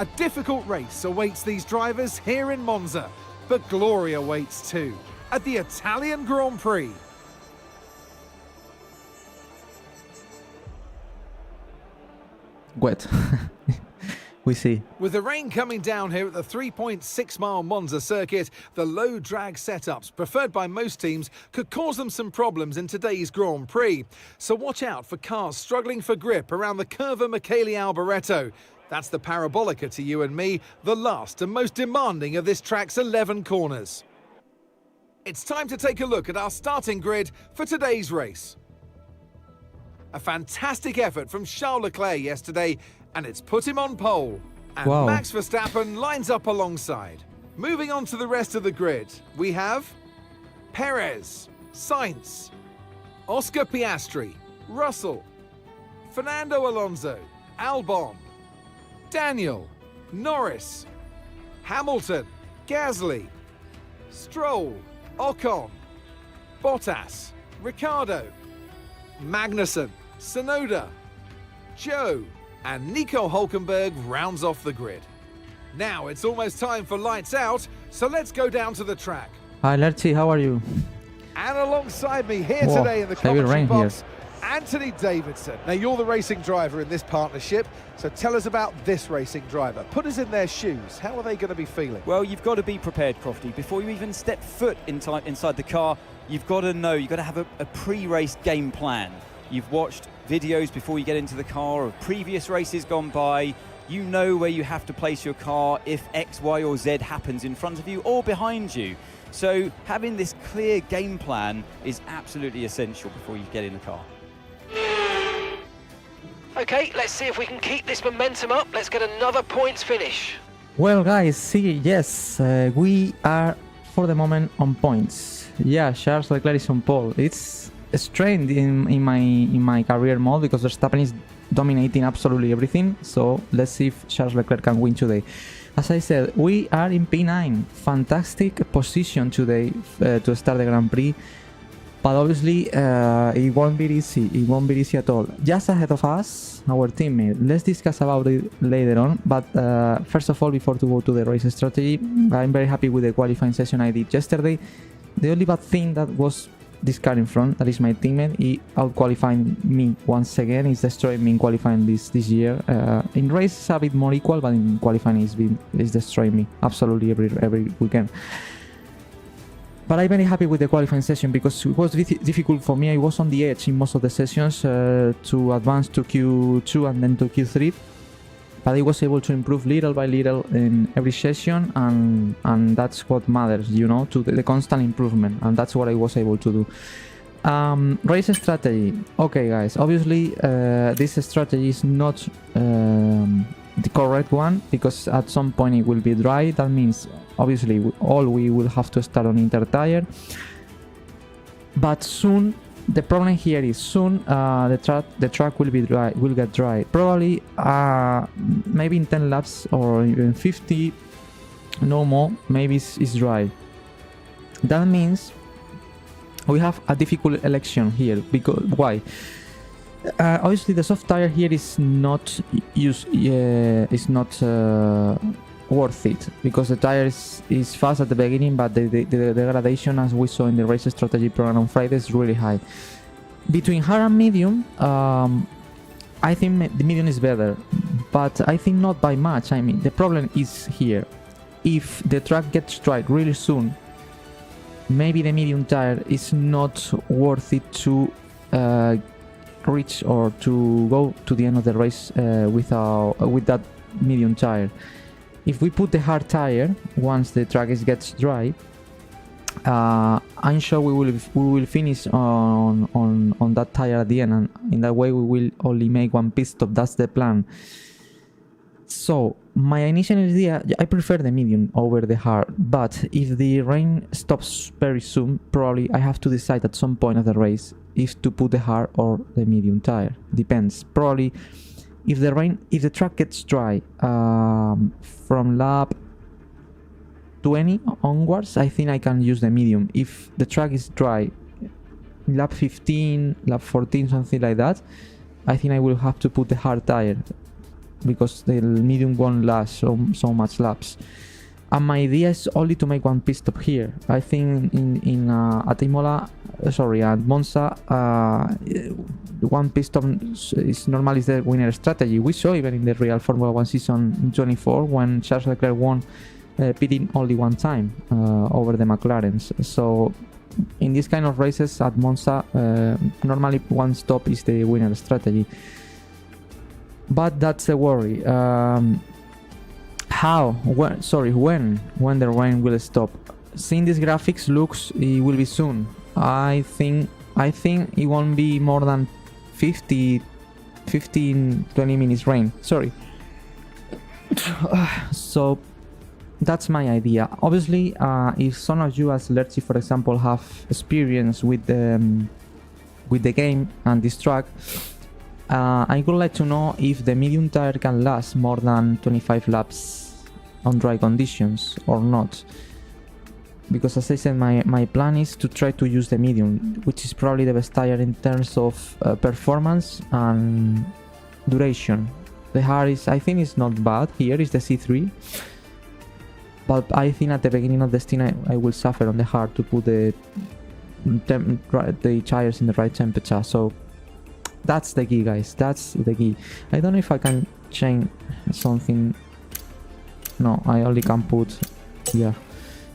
A difficult race awaits these drivers here in Monza, but glory awaits too at the Italian Grand Prix. Wet. We see. With the rain coming down here at the 3.6-mile Monza circuit, the low drag setups preferred by most teams could cause them some problems in today's Grand Prix. So watch out for cars struggling for grip around the Curva Michele Alboreto. That's the Parabolica to you and me, the last and most demanding of this track's 11 corners. It's time to take a look at our starting grid for today's race. A fantastic effort from Charles Leclerc yesterday, and it's put him on pole. And Wow. Max Verstappen lines up alongside. Moving on to the rest of the grid, we have Perez, Sainz, Oscar Piastri, Russell, Fernando Alonso, Albon, Daniel, Norris, Hamilton, Gasly, Stroll, Ocon, Bottas, Ricciardo, Magnussen, Tsunoda, Joe, and Nico Hülkenberg rounds off the grid. Now it's almost time for lights out, so let's go down to the track. Hi, Lerchi, how are you? And alongside me here Whoa, today in the heavy commentary rain box, Anthony Davidson. Now you're the racing driver in this partnership, so tell us about this racing driver. Put us in their shoes. How are they going to be feeling? Well, you've got to be prepared, Crofty. Before you even step foot inside the car, you've got to know, you've got to have a pre-race game plan. You've watched videos before you get into the car of previous races gone by. You know where you have to place your car if X, Y or Z happens in front of you or behind you. So having this clear game plan is absolutely essential before you get in the car. Okay, let's see if we can keep this momentum up. Let's get another points finish. Well, guys, see, yes, we are for the moment on points. Yeah, Charles Leclerc is on pole. It's strange in my career mode because Verstappen is dominating absolutely everything. So let's see if Charles Leclerc can win today. As I said, we are in P9. Fantastic position today to start the Grand Prix. But obviously, it won't be easy. It won't be easy at all. Just ahead of us, our teammate. Let's discuss about it later on. But first of all, before to go to the race strategy, I'm very happy with the qualifying session I did yesterday. The only bad thing that was this car in front, that is my teammate, he out-qualifying me once again. He's destroying me in qualifying this year. In race, it's a bit more equal, but in qualifying, he's destroying me absolutely every weekend. But I'm very happy with the qualifying session because it was difficult for me. I was on the edge in most of the sessions to advance to Q2 and then to Q3. But I was able to improve little by little in every session, and that's what matters, you know, to the constant improvement, and that's what I was able to do. Race strategy. Okay, guys, obviously this strategy is not the correct one because at some point it will be dry. That means obviously we will have to start on inter tire, but soon the problem here is soon the track will get dry, probably maybe in 10 laps or even 50, no more, maybe it's dry. That means we have a difficult election here. Because why? Obviously the soft tire here is not worth it because the tire is fast at the beginning, but the degradation, as we saw in the race strategy program on Friday, is really high. Between hard and medium, I think the medium is better, but I think not by much. I mean, the problem is here. If the track gets dry really soon, maybe the medium tire is not worth it to reach or to go to the end of the race with that medium tire. If we put the hard tire once the track gets dry, I'm sure we will finish on that tire at the end, and in that way we will only make one pit stop. That's the plan. So my initial idea, I prefer the medium over the hard, but if the rain stops very soon, probably I have to decide at some point of the race if to put the hard or the medium tire. Depends. Probably if the track gets dry from lap 20 onwards, I think I can use the medium. If the track is dry lap 15, lap 14, something like that, I think I will have to put the hard tire. because the medium won't last so much laps. And my idea is only to make one pit stop here. I think at Imola, at Monza, one pit stop is normally the winner strategy. We saw even in the real Formula 1 season in 24 when Charles Leclerc won pitting only one time over the McLarens. So in this kind of races at Monza, normally one stop is the winner strategy. But that's a worry. When the rain will stop? Seeing these graphics looks it will be soon. I think it won't be more than 15-20 minutes rain. Sorry. So that's my idea. Obviously, if some of you as Lerchi, for example, have experience with the game and this track, I would like to know if the medium tire can last more than 25 laps on dry conditions or not. Because as I said, my plan is to try to use the medium, which is probably the best tire in terms of performance and duration. The hard I think is not bad. Here is the C3. But I think at the beginning of the stint I will suffer on the hard to put the tires in the right temperature. So that's the key, guys. That's the key. I don't know if I can change something. No, I only can put. Yeah.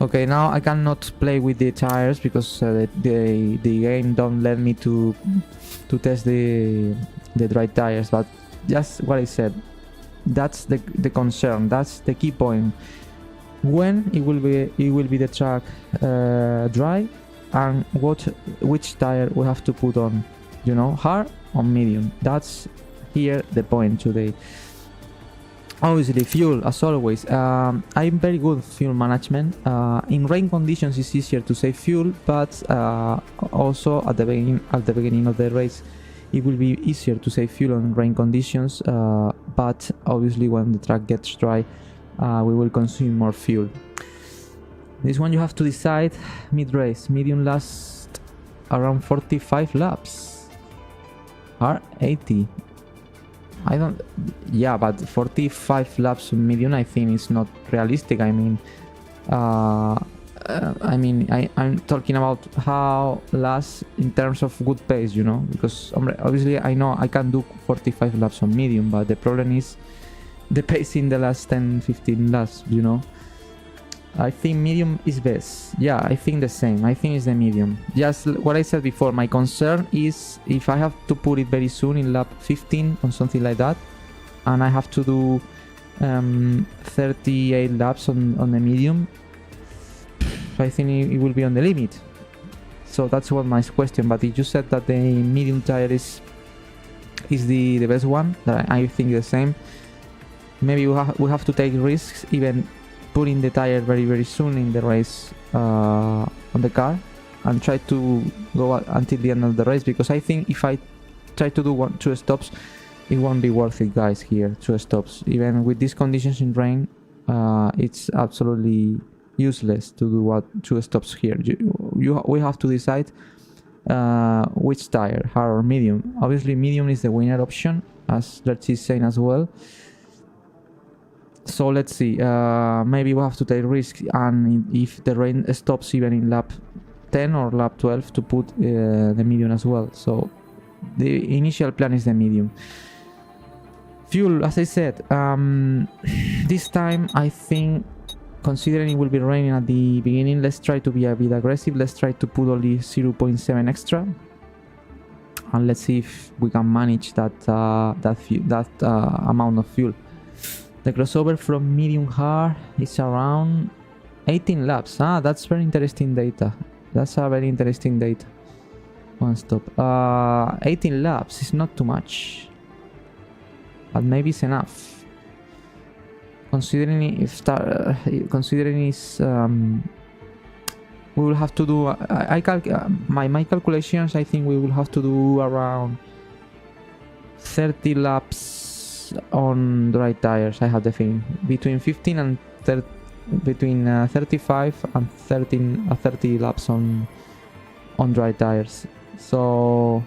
Okay, now I cannot play with the tires because the game don't let me to test the dry tires. But just what I said. That's the concern. That's the key point. When it will be the track dry, and which tire we have to put on, you know, hard or medium. That's here the point today. Obviously fuel, as always. I'm very good at fuel management. In rain conditions it's easier to save fuel, but also at the beginning of the race it will be easier to save fuel in rain conditions, but obviously when the track gets dry we will consume more fuel. This one you have to decide mid-race. Medium lasts around 45 laps. Hard 80. I don't. Yeah, but 45 laps on medium I think is not realistic. I'm talking about how last in terms of good pace, you know, because obviously I know I can do 45 laps on medium, but the problem is the pace in the last 10-15 laps, you know. I think medium is best. Yeah, I think the same. I think it's the medium. Just what I said before, my concern is if I have to put it very soon in lap 15 or something like that, and I have to do 38 laps on the medium, I think it will be on the limit. So that's what my question. But if you said that the medium tire is the best one, that I think the same. Maybe we have to take risks, even putting the tire very soon in the race on the car, and try to go until the end of the race, because I think if I try to do 2 stops it won't be worth it, guys. Here 2 stops, even with these conditions in rain, it's absolutely useless to do 2 stops here. We have to decide which tire, hard or medium. Obviously medium is the winner option, as Lerchi is saying as well. So let's see, maybe we have to take risks, and if the rain stops even in lap 10 or lap 12, to put the medium as well. So the initial plan is the medium. Fuel, as I said, this time I think, considering it will be raining at the beginning, let's try to be a bit aggressive. Let's try to put only 0.7 extra, and let's see if we can manage that amount of fuel. The crossover from medium hard is around 18 laps. That's very interesting data. That's a very interesting data. One stop. 18 laps is not too much, but maybe it's enough. Considering is we will have to do. My calculations. I think we will have to do around 30 laps on dry tires. I have the feeling between 15 and 30, between 35 and 30 laps on dry tires. So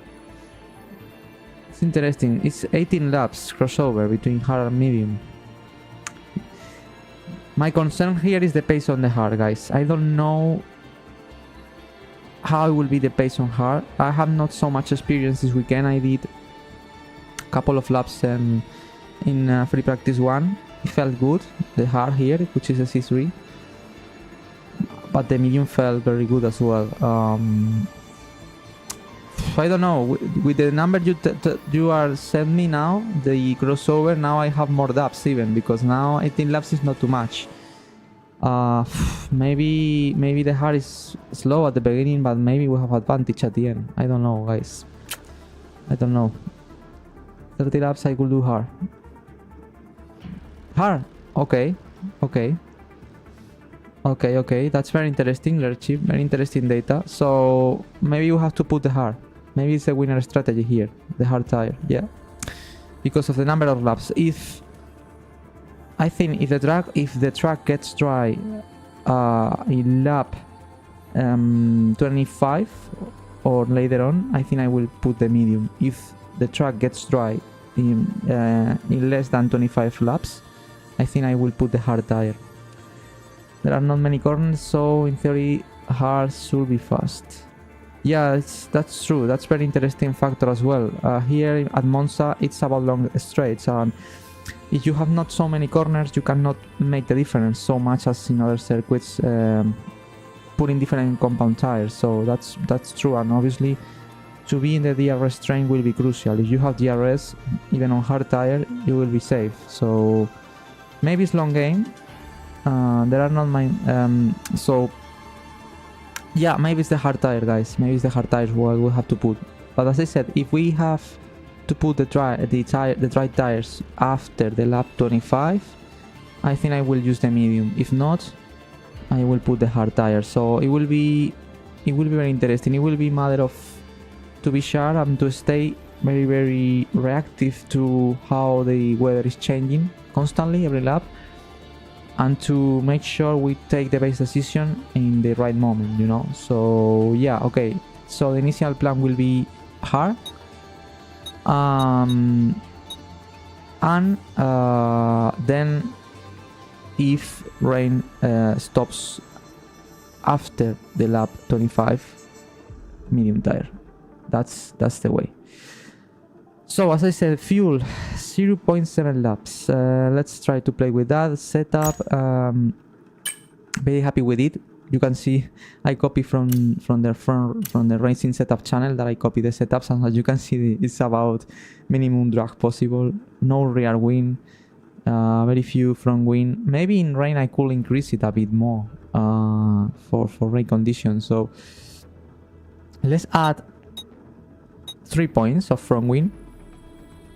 It's interesting. It's 18 laps crossover between hard and medium. My concern here is the pace on the hard, guys. I don't know how it will be the pace on hard. I have not so much experience this weekend. I did a couple of laps in free practice 1. It felt good, the hard here, which is a C3. But the medium felt very good as well. I don't know, with the number you are sending me now, the crossover, now I have more laps even, because now 18 laps is not too much. Maybe the hard is slow at the beginning, but maybe we have advantage at the end. I don't know, guys. I don't know. 30 laps I could do hard. Hard. Okay. That's very interesting, Lerchip. Very interesting data. So maybe you have to put the hard. Maybe it's a winner strategy here. The hard tire. Yeah. Because of the number of laps. I think if the track gets dry in lap 25 or later on, I think I will put the medium. If the track gets dry in less than 25 laps, I think I will put the hard tire. There are not many corners, so in theory hard should be fast. Yeah, that's true. That's very interesting factor as well. Here at Monza it's about long straights, and if you have not so many corners you cannot make the difference so much as in other circuits, putting different compound tires. So that's true, and obviously to be in the DRS train will be crucial. If you have DRS, even on hard tire, you will be safe. So maybe it's long game. There are not my so yeah, maybe it's the hard tire, guys. Maybe it's the hard tires what we'll have to put. But as I said, if we have to put the dry tires after the lap 25, I think I will use the medium. If not, I will put the hard tire. So it will be very interesting. It will be a matter of to be sharp and to stay very, very reactive to how the weather is changing constantly every lap, and to make sure we take the best decision in the right moment, you know. So yeah, okay. So the initial plan will be hard, and then if rain stops after the lap 25, medium tire. That's the way. So as I said, fuel 0.7 laps. Let's try to play with that setup. Very happy with it. You can see I copy from the racing setup channel that I copy the setups, and as you can see it's about minimum drag possible, no rear wing, very few front wing. Maybe in rain I could increase it a bit more for rain conditions. So let's add 3 points of front wing.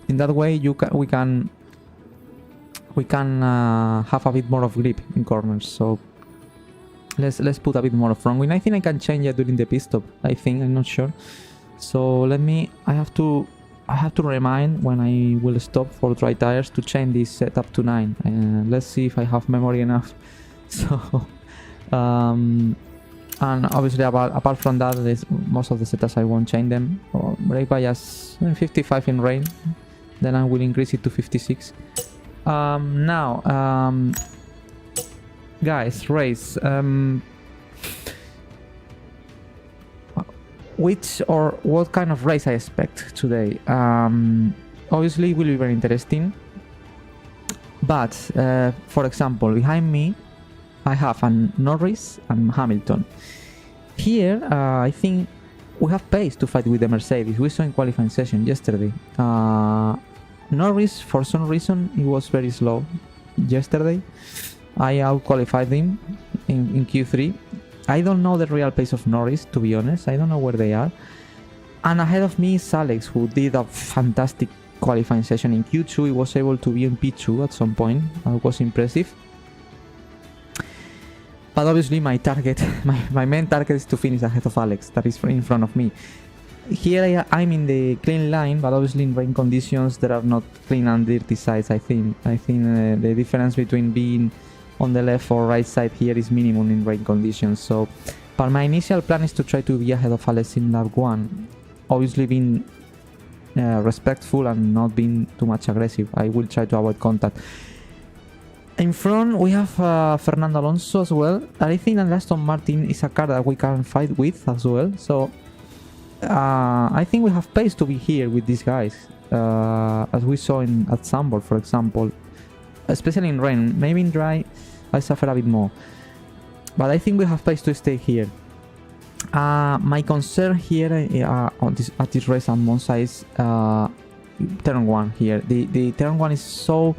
In that way we can have a bit more of grip in corners. So let's put a bit more of front wing. I think I can change it during the pit stop. I'm not sure. So I have to remind when I will stop for dry tires to change this setup to 9. Let's see if I have memory enough. So and obviously apart from that, most of the setups I won't change them. Brake bias 55 in rain, then I will increase it to 56. Now guys, race, what kind of race I expect today. Obviously it will be very interesting, but for example, behind me I have Norris and Hamilton. Here I think we have pace to fight with the Mercedes. We saw in qualifying session yesterday. Norris, for some reason, he was very slow yesterday. I out-qualified him in Q3. I don't know the real pace of Norris, to be honest. I don't know where they are. And ahead of me is Alex, who did a fantastic qualifying session in Q2. He was able to be in P2 at some point. It was impressive. But obviously my target, my main target is to finish ahead of Alex, that is in front of me. Here I'm in the clean line, but obviously in rain conditions there are not clean and dirty sides. I think the difference between being on the left or right side here is minimum in rain conditions. So, but my initial plan is to try to be ahead of Alex in lap 1. Obviously being respectful and not being too much aggressive. I will try to avoid contact. In front we have Fernando Alonso as well. I think that Aston Martin is a car that we can fight with as well. So I think we have pace to be here with these guys, as we saw at Zandvoort, for example. Especially in rain. Maybe in dry I suffer a bit more. But I think we have pace to stay here. My concern here at this race at Monza is turn 1 here. The turn 1 is so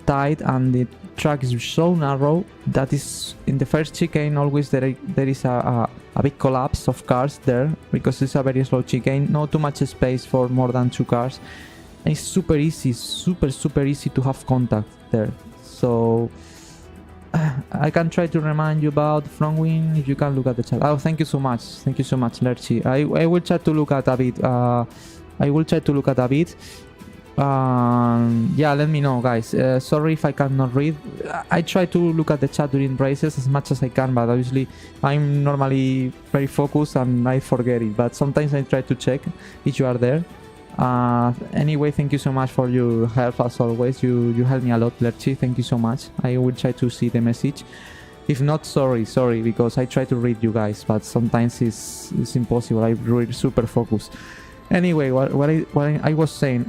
tight and the track is so narrow that is in the first chicane always there is a big collapse of cars there, because it's a very slow chicane, not too much space for more than 2 cars. And it's super easy, super easy to have contact there. So I can try to remind you about front wing if you can look at the chat. Oh, thank you so much, Lerchi. I will try to look at a bit. Yeah, let me know, guys. Sorry if I cannot read. I try to look at the chat during races as much as I can, but obviously I'm normally very focused and I forget it. But sometimes I try to check if you are there. Anyway, thank you so much for your help as always. You help me a lot, Lerchi. Thank you so much. I will try to see the message. If not, sorry, because I try to read you guys, but sometimes it's impossible. I'm really super focused. Anyway, what I was saying,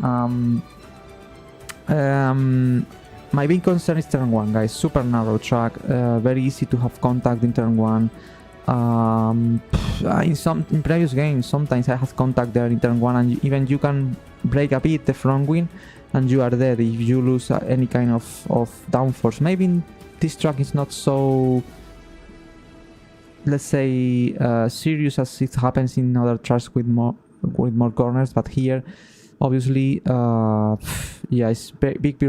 my big concern is turn 1, guys. Super narrow track, very easy to have contact in turn 1. In previous games, sometimes I have contact there in turn 1, and even you can break a bit the front wing, and you are dead if you lose any kind of downforce. Maybe this track is not so, let's say, serious as it happens in other tracks with more corners, but here obviously yeah, it's big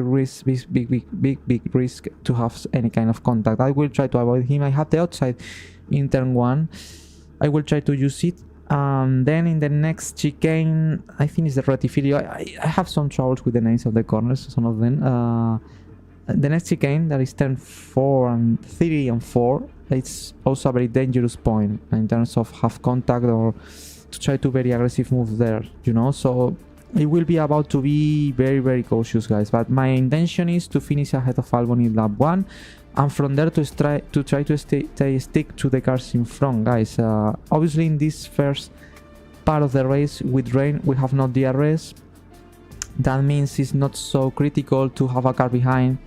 risk to have any kind of contact. I will try to avoid him. I have the outside in turn 1. I will try to use it. Then in the next chicane, I think it's the Retifilio. I have some troubles with the names of the corners, some of them. The next chicane, that is turn 3 and 4, it's also a very dangerous point in terms of have contact or to try to very aggressive move there, you know. So it will be about to be very cautious, guys. But my intention is to finish ahead of Albon in lap 1, and from there to try to stick to the cars in front, guys. Obviously in this first part of the race with rain we have no DRS. That means it's not so critical to have a car behind.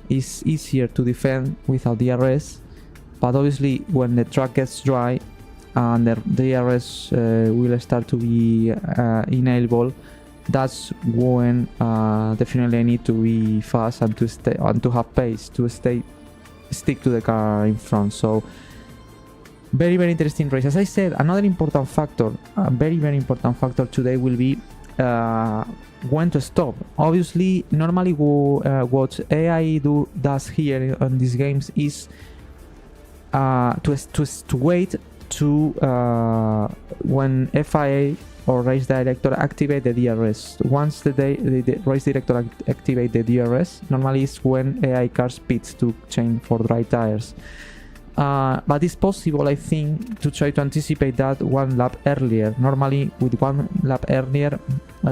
It's easier to defend without DRS. But obviously when the track gets dry and the DRS will start to be enabled, that's when definitely I need to be fast and to stay and to have pace to stick to the car in front. So very interesting race. As I said, another important factor, a very important factor today will be when to stop. Obviously, normally what AI does here on these games is to wait to when FIA or race director activate the DRS. Once the race director activate the DRS, normally it's when AI cars pits to change for dry tires. But it's possible, I think, to try to anticipate that 1 lap earlier. Normally with 1 lap earlier,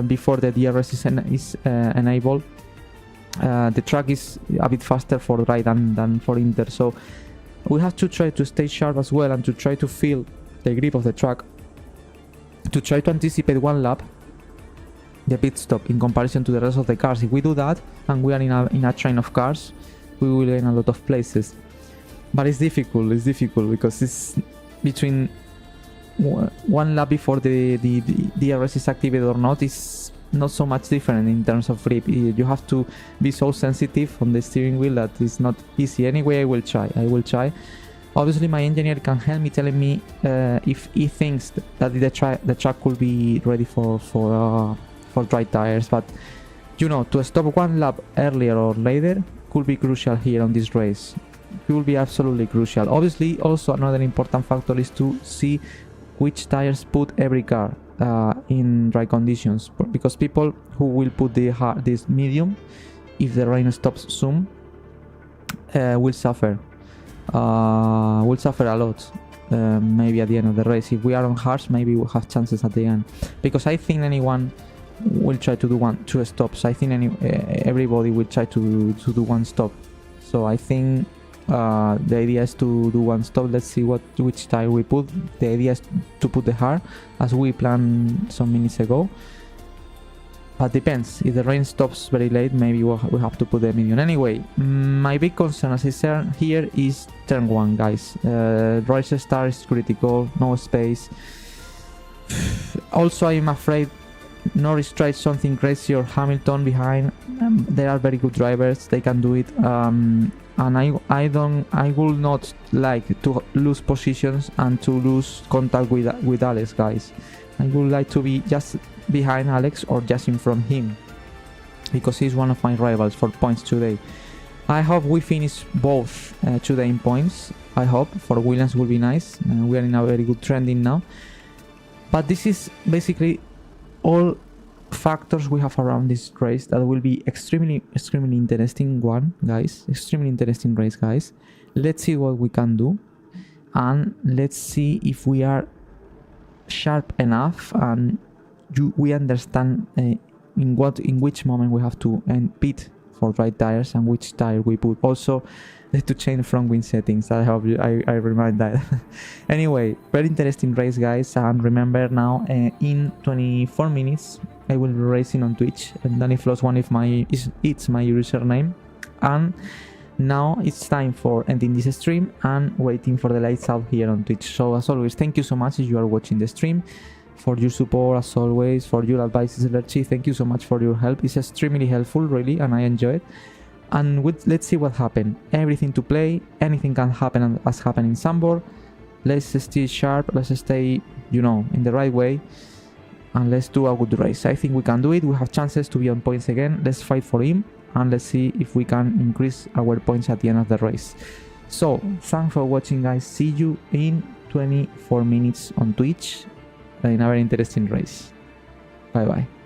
before the DRS is enabled, the track is a bit faster for dry than for inter. So we have to try to stay sharp as well and to try to feel the grip of the track, to try to anticipate 1 lap the pit stop in comparison to the rest of the cars. If we do that and we are in a train of cars, we will gain a lot of places. But it's difficult because it's between 1 lap before the DRS is activated or not. It's not so much different in terms of grip. You have to be so sensitive on the steering wheel that it's not easy. Anyway, I will try. Obviously my engineer can help me, telling me if he thinks that the track could be ready for dry tires. But you know, to stop 1 lap earlier or later could be crucial here on this race. It will be absolutely crucial. Obviously, also another important factor is to see which tires put every car in dry conditions, because people who will put this medium, if the rain stops soon, will suffer a lot. Maybe at the end of the race, if we are on harsh, maybe we'll have chances at the end, because I think anyone will try to do two stops. I think everybody will try to do one stop. So I think the idea is to do one stop. Let's see which tire we put. The idea is to put the hard as we planned some minutes ago. But depends. If the rain stops very late, maybe we have to put the medium. Anyway, my big concern, as I said here, is turn 1, guys. Race start is critical. No space. Also, I'm afraid Norris tried something crazy or Hamilton behind. They are very good drivers. They can do it. And I will not like to lose positions and to lose contact with Alex, guys. I would like to be just behind Alex or just in front of him, because he's one of my rivals for points today. I hope we finish both today in points. I hope for Williams will be nice. We are in a very good trending now. But this is basically all factors we have around this race that will be extremely interesting one, guys. Extremely interesting race, guys. Let's see what we can do, and let's see if we are sharp enough and we understand in which moment we have to pit for right tires and which tire we put. Also, to change front wing settings. I hope I remind that. Anyway, very interesting race, guys. And remember now, in 24 minutes I will be racing on Twitch, and DannyFloss1 it's my username. And now it's time for ending this stream and waiting for the lights out here on Twitch. So as always, thank you so much if you are watching the stream, for your support as always, for your advice, Lerchi. Thank you so much for your help. It's extremely helpful, really, and I enjoy it. And let's see what happens. Everything to play, anything can happen as happened in Sambor. Let's stay sharp, let's stay, in the right way, and let's do a good race. I think we can do it. We have chances to be on points again. Let's fight for him, and let's see if we can increase our points at the end of the race. So thanks for watching, guys. See you in 24 minutes on Twitch in a very interesting race. Bye bye.